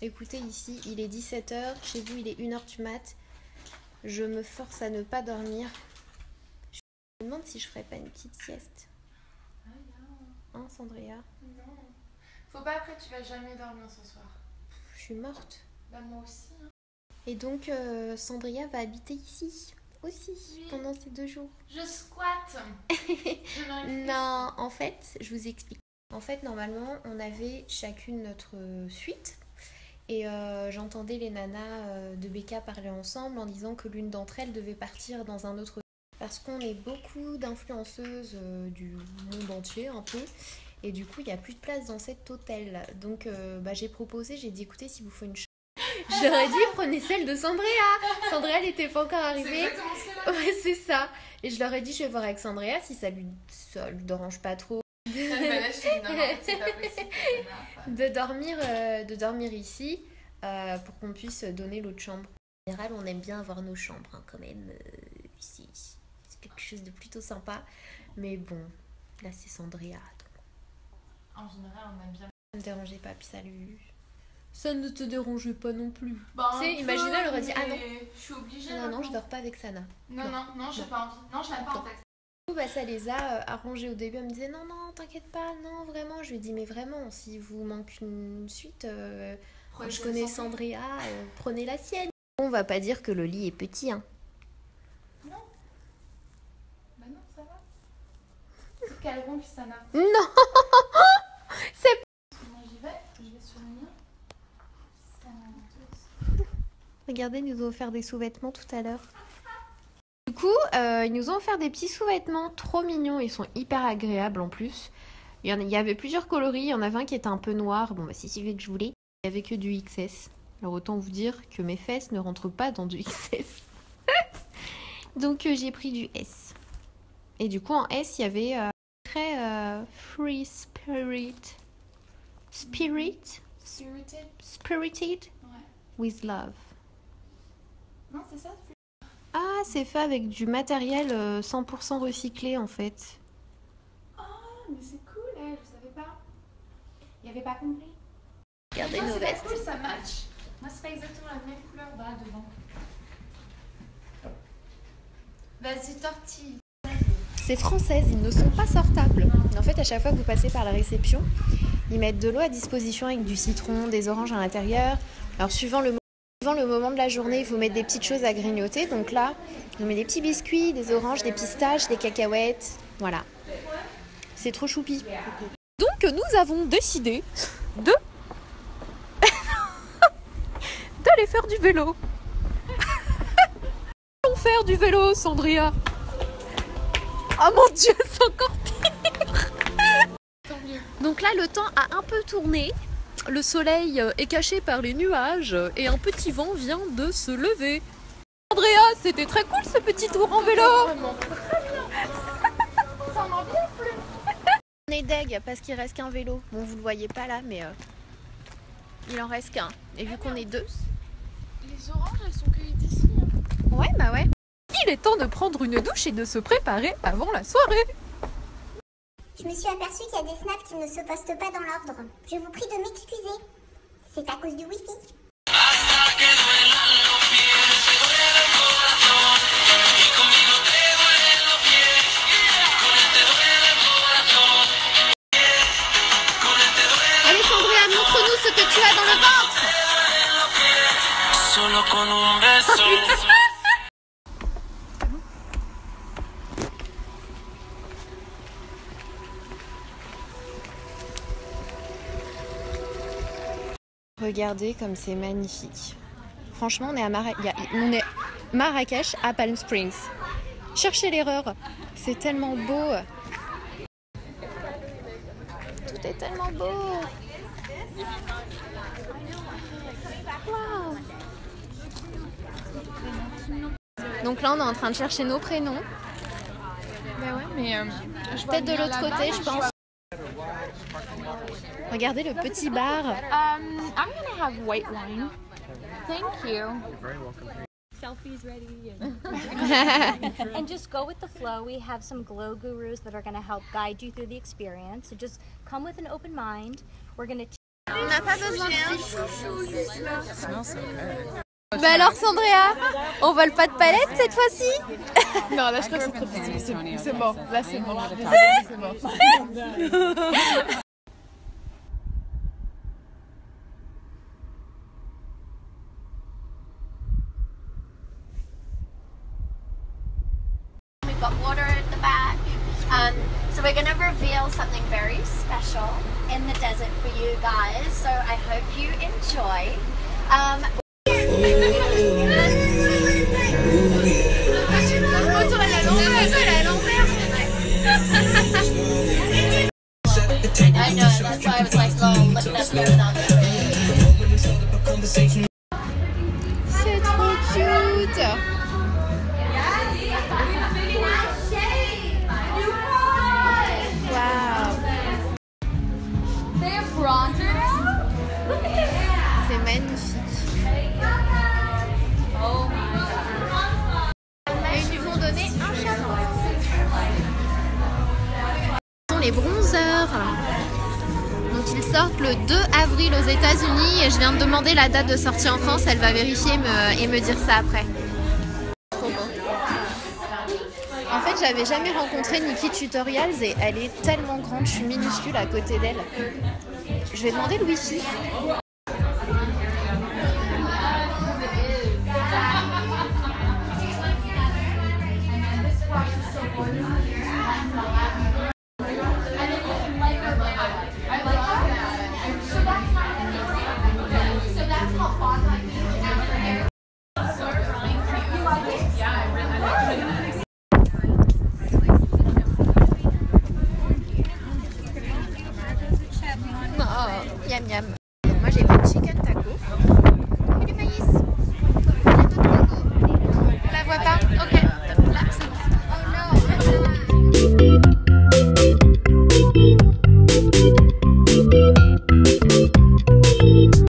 Écoutez, ici, il est 17h. Chez vous, il est 1h du mat. Je me force à ne pas dormir. Je me demande si je ferais pas une petite sieste. Hein, Sandria? Non. Faut pas, après, tu vas jamais dormir ce soir. Je suis morte. Bah, moi aussi. Hein. Et donc, Sandria va habiter ici aussi, oui, pendant ces 2 jours. Je squatte. Non, en fait, je vous explique. En fait, normalement, on avait chacune notre suite. Et j'entendais les nanas de Becca parler ensemble en disant que l'une d'entre elles devait partir dans un autre... Parce qu'on est beaucoup d'influenceuses du monde entier, un peu. Et du coup, il n'y a plus de place dans cet hôtel. Donc, j'ai proposé, j'ai dit, écoutez, si vous faut une chambre... Je leur ai dit, prenez celle de Sandria. Sandria, elle n'était pas encore arrivée. C'est exactement ce qu'elle a dit. Ouais, c'est ça. Et je leur ai dit, je vais voir avec Sandria si ça lui dérange pas trop. De dormir ici pour qu'on puisse donner l'autre chambre. En général, on aime bien avoir nos chambres hein, quand même ici. C'est quelque chose de plutôt sympa. Mais bon, là c'est Sandria. Donc... En général, on aime bien. Ça ne me dérangeait pas, puis ça ne te dérangeait pas non plus. Bah, tu sais, imagine, elle aurait dit ah non. Je suis obligée. Non, je dors pas avec Sana. Non, j'ai pas envie. Non, je l'aime pas en fait. Ça les a arrangés au début. Elle me disait non, t'inquiète pas, non, vraiment. Je lui ai dit mais vraiment, si vous manque une suite, je connais Sandria, prenez la sienne. On va pas dire que le lit est petit, hein. Non. Bah non, ça va. C'est qu'elle rompt Sana. Non. C'est. Moi je vais sur le mien. Regardez, ils nous ont offert des sous-vêtements tout à l'heure. Du coup, ils nous ont offert des petits sous-vêtements trop mignons. Ils sont hyper agréables en plus. Il y avait plusieurs coloris. Il y en avait un qui était un peu noir. Bon, c'est celui que je voulais. Il n'y avait que du XS. Alors autant vous dire que mes fesses ne rentrent pas dans du XS. Donc j'ai pris du S. Et du coup, en S, il y avait très free spirit. Spirited Ouais. with love. Non, c'est ça. Ah, c'est fait avec du matériel 100% recyclé en fait. Oh, mais c'est cool, je savais pas. Il n'y avait pas compris. Regardez nos vestes. C'est cool, ça match. Moi, c'est pas exactement la même couleur devant. Vas-y, tortille. C'est française, ils ne sont pas sortables. En fait, à chaque fois que vous passez par la réception, ils mettent de l'eau à disposition avec du citron, des oranges à l'intérieur. Alors, suivant le moment de la journée, il faut mettre des petites choses à grignoter. Donc là, on met des petits biscuits, des oranges, des pistaches, des cacahuètes. Voilà. C'est trop choupi. Donc, nous avons décidé d'aller faire du vélo. Allons faire du vélo, Sandria. Oh mon Dieu, c'est encore pire. Donc là, le temps a un peu tourné. Le soleil est caché par les nuages et un petit vent vient de se lever. Andrea, c'était très cool ce petit tour en vélo. Ça m'en vient plus. On est deg parce qu'il reste qu'un vélo. Bon, vous le voyez pas là, mais il en reste qu'un. Et vu qu'on est 2. Les oranges, elles sont cueillies d'ici. Hein. Ouais, bah ouais. Il est temps de prendre une douche et de se préparer avant la soirée. Je me suis aperçue qu'il y a des snaps qui ne se postent pas dans l'ordre. Je vous prie de m'excuser. C'est à cause du wifi. Allez Sandria, montre-nous ce que tu as dans le ventre. Regardez comme c'est magnifique. Franchement, on est Marrakech à Palm Springs. Cherchez l'erreur. C'est tellement beau. Tout est tellement beau. Wow. Donc là, on est en train de chercher nos prénoms. Bah ouais, mais Peut-être de l'autre côté, je pense. Regardez le petit bar. I'm gonna have white wine. Thank you. You're very welcome. Selfies ready. And just go with the flow. We have some glow gurus that are going to help guide you through the experience. So just come with an open mind. We're going to On n'a pas besoin de filtre. Bah alors Sandrea, on vole pas de palette cette fois-ci? Non, là je crois que c'est trop petit. C'est mort. Là c'est mort. C'est mort. We've got water at the back. So we're going to reveal something very special in the desert for you guys. So I hope you enjoy. I know, that's why I was like, oh, look at that photo. C'est trop cute. C'est magnifique. Et ils nous ont donné un chapeau. Ce sont les bronzers. Donc ils sortent le 2 avril aux États-Unis et je viens de demander la date de sortie en France. Elle va vérifier et me dire ça après. Trop beau. En fait, j'avais jamais rencontré Nikki Tutorials et elle est tellement grande, je suis minuscule à côté d'elle. Je vais demander le wifi.